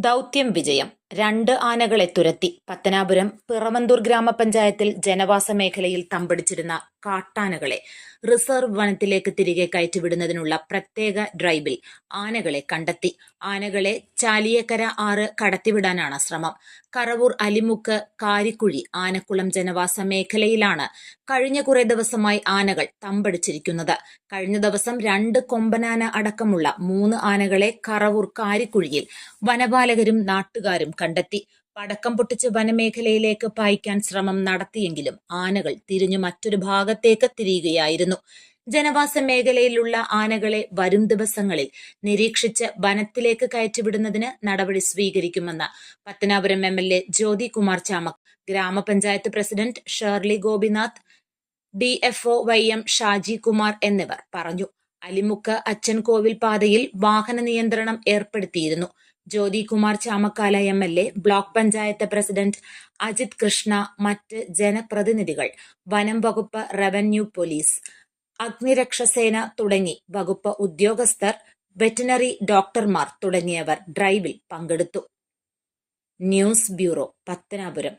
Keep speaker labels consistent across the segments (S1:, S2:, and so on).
S1: ദൗത്യം വിജയം. 2 ആനകളെ തുരത്തി. പത്തനാപുരം പിറവന്തൂർ ഗ്രാമപഞ്ചായത്തിൽ ജനവാസ മേഖലയിൽ തമ്പടിച്ചിരുന്ന കാട്ടാനകളെ റിസർവ് വനത്തിലേക്ക് തിരികെ കയറ്റിവിടുന്നതിനുള്ള പ്രത്യേക ഡ്രൈവിൽ ആനകളെ കണ്ടെത്തി. ആനകളെ ചാലിയേക്കര 6 കടത്തിവിടാനാണ് ശ്രമം. കറവൂർ അലിമുക്ക് കാരിക്കുഴി ആനക്കുളം ജനവാസ മേഖലയിലാണ് കഴിഞ്ഞ കുറെ ദിവസമായി ആനകൾ തമ്പടിച്ചിരിക്കുന്നത്. കഴിഞ്ഞ ദിവസം 2 കൊമ്പനാന അടക്കമുള്ള 3 ആനകളെ കറവൂർ കാരിക്കുഴിയിൽ വനപാലകരും നാട്ടുകാരും കണ്ടെത്തി. പടക്കം പൊട്ടിച്ച് വനമേഖലയിലേക്ക് പായിക്കാൻ ശ്രമം നടത്തിയെങ്കിലും ആനകൾ തിരിഞ്ഞു മറ്റൊരു ഭാഗത്തേക്ക് തിരിയുകയായിരുന്നു. ജനവാസ മേഖലയിലുള്ള ആനകളെ വരും ദിവസങ്ങളിൽ നിരീക്ഷിച്ച് വനത്തിലേക്ക് കയറ്റിവിടുന്നതിന് നടപടി സ്വീകരിക്കുമെന്ന് പത്തനാപുരം MLA ജ്യോതി കുമാർ ചാമക്, ഗ്രാമപഞ്ചായത്ത് president Shirley Gopinath, DFO YM Shaji Kumar എന്നിവർ പറഞ്ഞു. അലിമുക്ക് അച്ചൻകോവിൽ പാതയിൽ വാഹന നിയന്ത്രണം ഏർപ്പെടുത്തിയിരുന്നു. Jyothi Kumar Chamakkala MLA, block panchayat president Ajith Krishna, മറ്റ് ജനപ്രതിനിധികൾ, വനം വകുപ്പ്, റവന്യൂ, പോലീസ്, അഗ്നിരക്ഷാസേന തുടങ്ങി വകുപ്പ് ഉദ്യോഗസ്ഥർ, വെറ്റിനറി ഡോക്ടർമാർ തുടങ്ങിയവർ ഡ്രൈവിൽ പങ്കെടുത്തു. News bureau, Pathanapuram.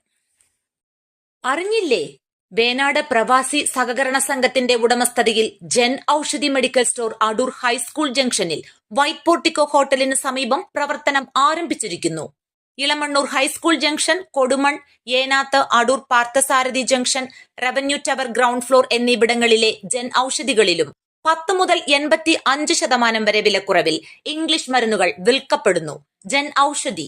S1: അറിഞ്ഞില്ലേ? വേനാട് പ്രവാസി സഹകരണ സംഘത്തിന്റെ ഉടമസ്ഥതയിൽ Jan Aushadhi medical store Adoor high school ജംഗ്ഷനിൽ വൈറ്റ് പോർട്ടിക്കോ ഹോട്ടലിന് സമീപം പ്രവർത്തനം ആരംഭിച്ചിരിക്കുന്നു. Elamannoor high school junction, Kodumon, Enath, Adoor Parthasarathy junction, revenue tower ground floor എന്നിവിടങ്ങളിലെ ജൻ ഔഷധികളിലും 10 മുതൽ 85% വരെ വിലക്കുറവിൽ ഇംഗ്ലീഷ് മരുന്നുകൾ വിൽക്കപ്പെടുന്നു. ജൻ ഔഷധി